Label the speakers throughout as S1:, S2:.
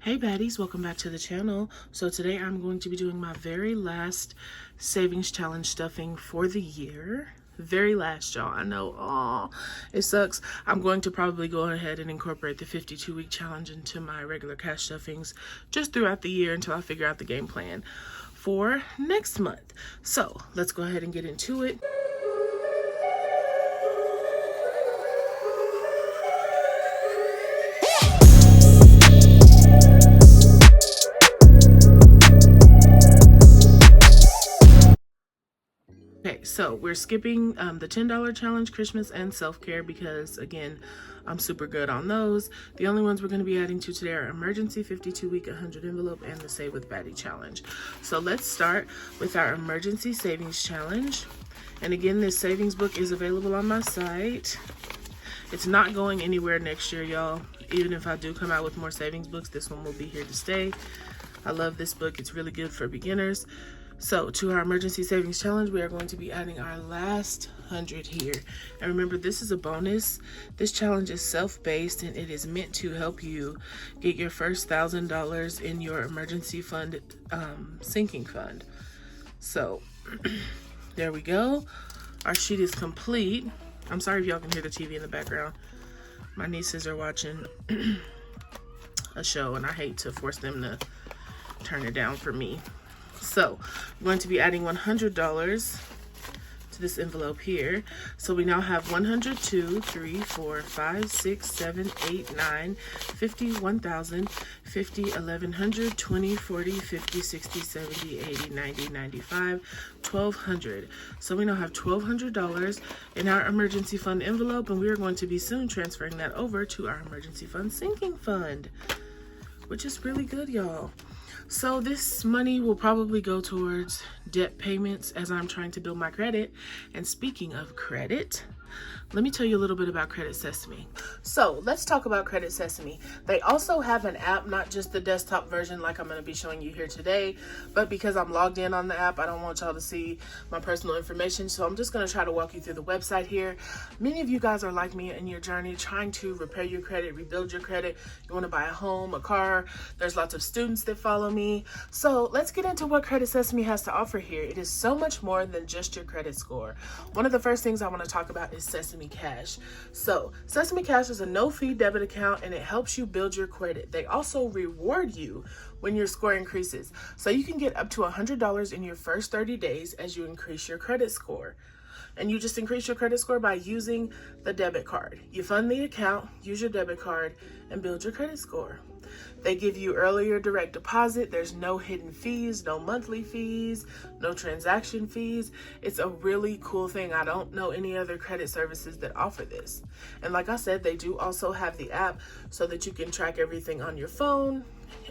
S1: Hey baddies, welcome back to the channel. So today I'm going to be doing my very last savings challenge stuffing for the year. Very last, y'all. I know, oh, it sucks. I'm going to probably go ahead and incorporate the 52-week challenge into my regular cash stuffings just throughout the year until I figure out the game plan for next month. So let's go ahead and get into it. Okay, so we're skipping the $10 challenge, Christmas, and self-care because, again, I'm super good on those. The only ones we're going to be adding to today are emergency 52-week 100 envelope and the Save with Baddie challenge. So let's start with our emergency savings challenge. And again, this savings book is available on my site. It's not going anywhere next year, y'all. Even if I do come out with more savings books, this one will be here to stay. I love this book. It's really good for beginners. So to our emergency savings challenge, we are going to be adding our last 100 here. And remember, this is a bonus. This challenge is self-based and it is meant to help you get your first $1,000 in your emergency fund, sinking fund. So there we go. Our sheet is complete. I'm sorry if y'all can hear the TV in the background. My nieces are watching a show and I hate to force them to turn it down for me. So I'm going to be adding $100 to this envelope here. So we now have 100, 2, 3, 4, 5, 6, 7, 8, 9, 50, 1,000, 50, 1,100, 20, 40, 50, 60, 70, 80, 90, 95, 1,200. So we now have $1,200 in our emergency fund envelope, and we are going to be soon transferring that over to our emergency fund sinking fund, which is really good, y'all. So this money will probably go towards debt payments as I'm trying to build my credit. And speaking of credit, let me tell you a little bit about Credit Sesame. So let's talk about Credit Sesame. They also have an app, not just the desktop version like I'm going to be showing you here today, but because I'm logged in on the app, I don't want y'all to see my personal information. So I'm just going to try to walk you through the website here. Many of you guys are like me in your journey, trying to repair your credit, rebuild your credit. You want to buy a home, a car. There's lots of students that follow me. So let's get into what Credit Sesame has to offer here. It is so much more than just your credit score. One of the first things I want to talk about is Sesame Cash. So Sesame Cash is a no-fee debit account and it helps you build your credit. They also reward you when your score increases. So you can get up to $100 in your first 30 days as you increase your credit score. And you just increase your credit score by using the debit card. You fund the account, use your debit card, and build your credit score. They give you earlier direct deposit. There's no hidden fees, no monthly fees, no transaction fees. It's a really cool thing. I don't know any other credit services that offer this. And like I said, they do also have the app so that you can track everything on your phone.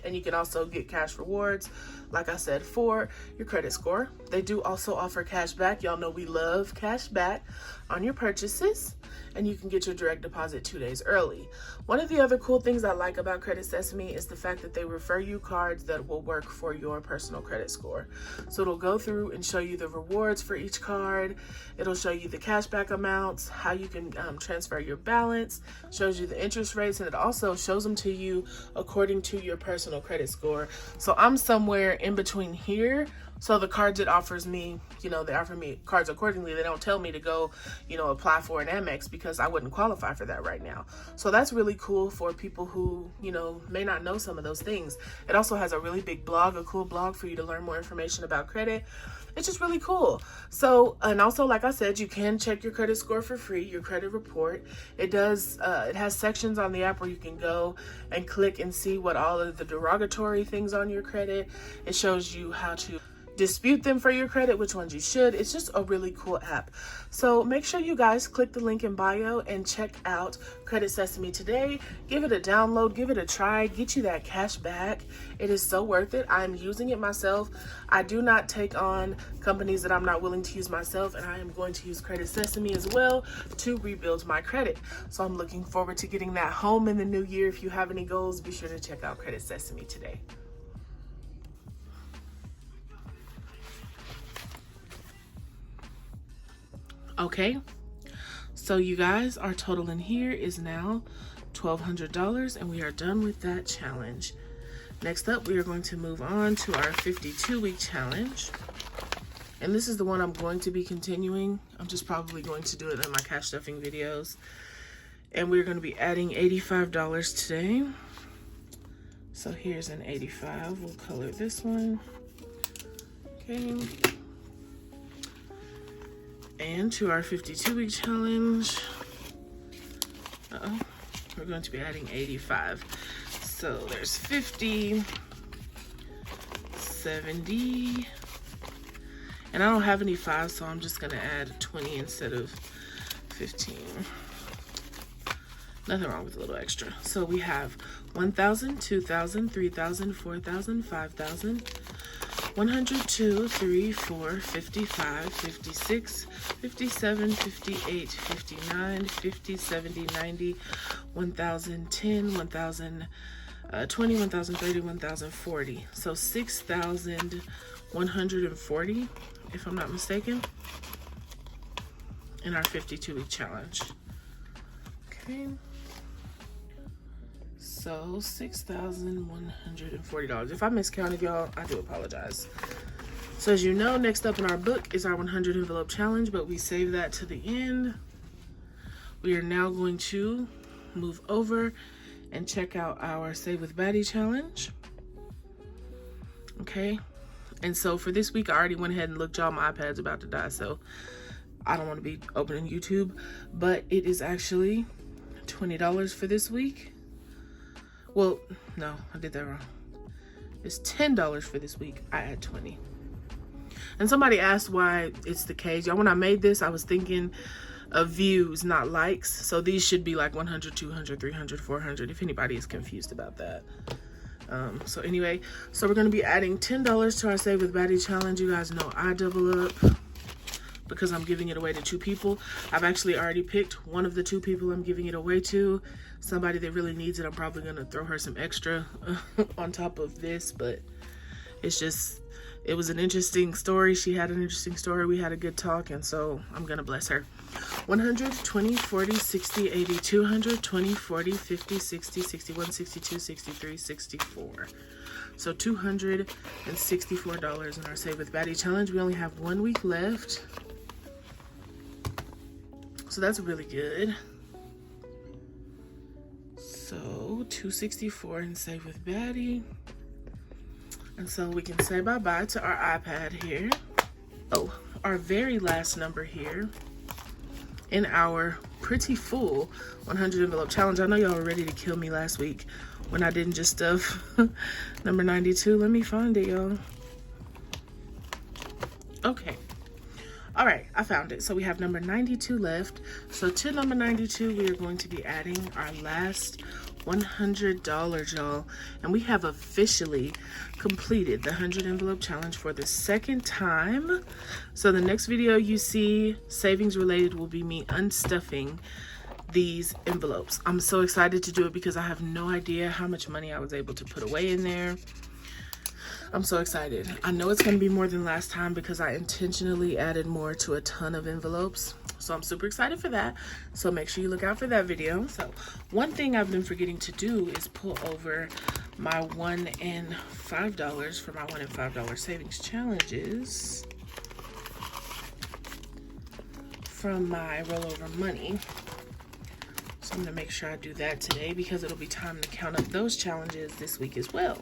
S1: And you can also get cash rewards, like I said, for your credit score. They do also offer cash back. Y'all know we love cash back on your purchases. And you can get your direct deposit 2 days early. One of the other cool things I like about Credit Sesame is the fact that they refer you cards that will work for your personal credit score. So it'll go through and show you the rewards for each card. It'll show you the cashback amounts, how you can transfer your balance, shows you the interest rates, and it also shows them to you according to your personal credit score. So I'm somewhere in between here. So the cards it offers me, they offer me cards accordingly. They don't tell me to go, apply for an Amex because I wouldn't qualify for that right now. So that's really cool for people who, may not know some of those things. It also has a really big blog, a cool blog for you to learn more information about credit. It's just really cool. So, and also, like I said, you can check your credit score for free, your credit report. It has sections on the app where you can go and click and see what all of the derogatory things on your credit. It shows you how to dispute them for your credit, which ones you should. It's just a really cool app. So make sure you guys click the link in bio and check out Credit Sesame today. Give it a download, give it a try, get you that cash back. It is so worth it. I'm using it myself. I do not take on companies that I'm not willing to use myself, and I am going to use Credit Sesame as well to rebuild my credit. So I'm looking forward to getting that home in the new year. If you have any goals, be sure to check out Credit Sesame today. Okay, so you guys, our total in here is now $1,200 and we are done with that challenge. Next up, we are going to move on to our 52-week challenge. And this is the one I'm going to be continuing. I'm just probably going to do it in my cash stuffing videos. And we're going to be adding $85 today. So here's an 85. We'll color this one. Okay. And to our 52-week challenge, we're going to be adding 85. So there's 50, 70, and I don't have any 5, so I'm just gonna add 20 instead of 15. Nothing wrong with a little extra. So we have 1,000, 2,000, 3,000, 4,000, 5,000, 100, 2, 3, 4, 55, 56, 57, 58, 59, 50, 70, 90, 1,000, 10, 1,000, 20, 1,000, 30, 1,040. So 6,140, if I'm not mistaken, in our 52-week challenge. Okay. So $6,140. If I miscounted, y'all, I do apologize. So as you know, next up in our book is our 100 envelope challenge, but we save that to the end. We are now going to move over and check out our Save with Baddie challenge. Okay. And so for this week, I already went ahead and looked, y'all. My iPad's about to die, so I don't want to be opening YouTube, but it is actually $20 for this week. Well, no, I did that wrong. It's $10 for this week. I add 20. And somebody asked why it's the case. Y'all, when I made this, I was thinking of views, not likes. So these should be like 100, 200, 300, 400, if anybody is confused about that. So anyway, so we're going to be adding $10 to our Save with Baddie challenge. You guys know I double up because I'm giving it away to 2 people. I've actually already picked one of the 2 people I'm giving it away to. Somebody that really needs it. I'm probably going to throw her some extra on top of this, but it's just, it was an interesting story. She had an interesting story. We had a good talk, and so I'm going to bless her. 100, 20, 40, 60, 80, 200, 20, 40, 50, 60, 61, 62, 63, 64. So $264 in our Save with Baddie challenge. We only have 1 week left. So that's really good. So $264 in Save with Baddie. And so we can say bye-bye to our iPad here. Oh, our very last number here in our pretty full 100 envelope challenge. I know y'all were ready to kill me last week when I didn't just stuff number 92. Let me find it, y'all. Okay. All right, I found it. So we have number 92 left. So to number 92, we are going to be adding our last $100, y'all. And we have officially completed the 100 envelope challenge for the 2nd time. So the next video you see savings related will be me unstuffing these envelopes. I'm so excited to do it because I have no idea how much money I was able to put away in there. I'm so excited. I know it's going to be more than last time because I intentionally added more to a ton of envelopes. So I'm super excited for that. So make sure you look out for that video. So one thing I've been forgetting to do is pull over my $1 and $5 for my $1 and $5 savings challenges from my rollover money. So I'm going to make sure I do that today because it'll be time to count up those challenges this week as well.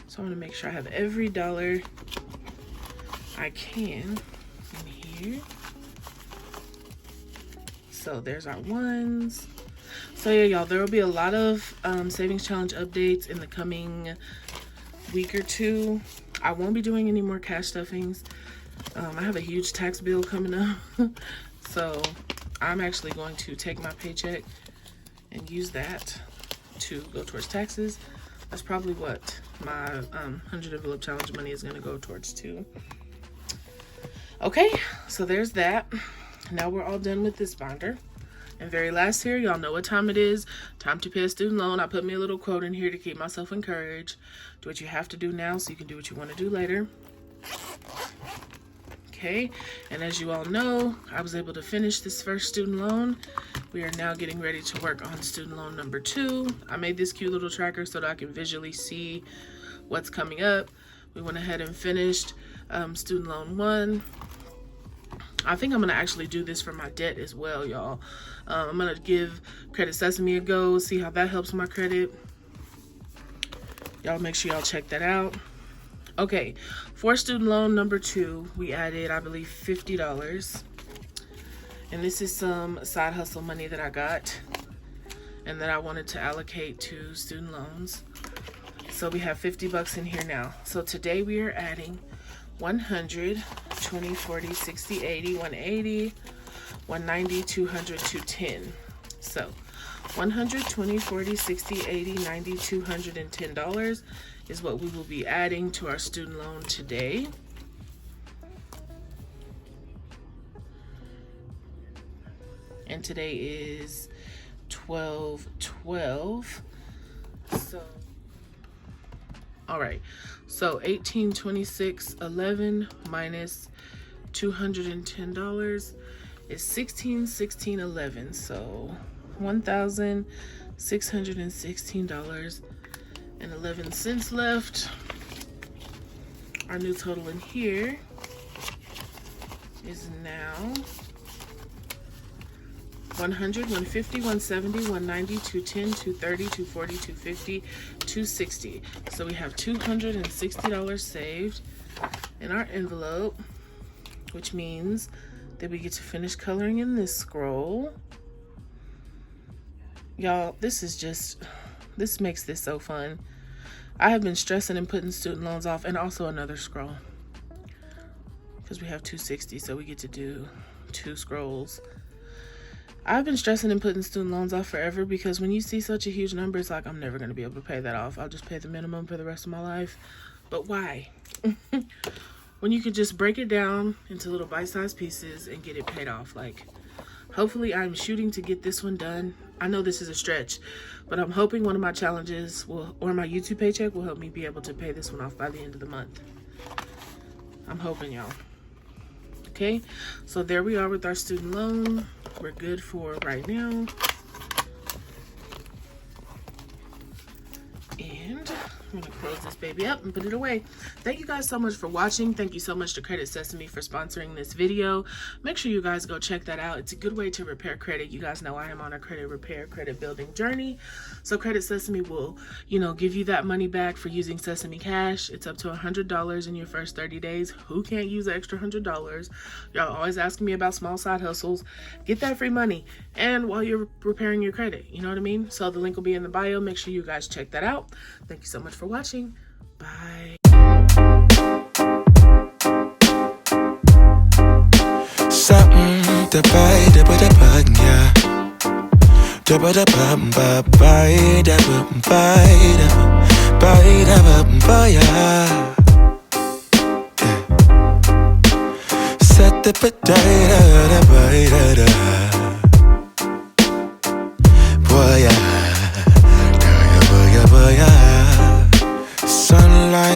S1: So I'm going to make sure I have every dollar I can in here. So there's our ones. So yeah, y'all, there will be a lot of savings challenge updates in the coming week or 2. I won't be doing any more cash stuffings. I have a huge tax bill coming up. So I'm actually going to take my paycheck and use that to go towards taxes. That's probably what my 100 envelope challenge money is going to go towards too. Okay, so there's that. Now we're all done with this binder. And very last here, y'all know what time it is. Time to pay a student loan. I put me a little quote in here to keep myself encouraged. Do what you have to do now so you can do what you want to do later. Okay, and as you all know, I was able to finish this first student loan We are now getting ready to work on student loan number 2. I made this cute little tracker so that I can visually see what's coming up. We went ahead and finished student loan 1. I think I'm going to actually do this for my debt as well, y'all. I'm going to give Credit Sesame a go, see how that helps my credit. Y'all make sure y'all check that out. Okay, for student loan number 2, we added, I believe, $50. And this is some side hustle money that I got and that I wanted to allocate to student loans. So we have 50 bucks in here now. So today we are adding 100, 20, 40, 60, 80, 180, 190, 200, 210. So 100, 20, 40, 60, 80, 90, $210 is what we will be adding to our student loan today. And today is 12/12. So, all right. So 1826.11 minus $210 is 1616.11. So $1,616.11 left. Our new total in here is now 100, 150, 170, 190, 210, 230, 240, 250, 260. So we have $260 saved in our envelope, which means that we get to finish coloring in this scroll. Y'all, this makes this so fun. I have been stressing and putting student loans off, and also another scroll, because we have 260, so we get to do 2 scrolls. I've been stressing and putting student loans off forever, because when you see such a huge number, it's like, I'm never going to be able to pay that off. I'll just pay the minimum for the rest of my life. But why? When you could just break it down into little bite-sized pieces and get it paid off. Like, hopefully I'm shooting to get this one done. I know this is a stretch, but I'm hoping one of my challenges or my YouTube paycheck will help me be able to pay this one off by the end of the month. I'm hoping, y'all. Okay, so there we are with our student loan. We're good for right now. And I'm gonna close this baby up and put it away. Thank you guys so much for watching. Thank you so much to Credit Sesame for sponsoring this video. Make sure you guys go check that out. It's a good way to repair credit. You guys know I am on a credit repair, credit building journey. So Credit Sesame will, give you that money back for using Sesame Cash. It's up to $100 in your first 30 days. Who can't use an extra $100? Y'all always asking me about small side hustles. Get that free money. And while you're repairing your credit, you know what I mean? So the link will be in the bio. Make sure you guys check that out. Thank you so much for watching. Bye.
S2: Something to buy the bug, yeah. The bug, yeah. Set the potato.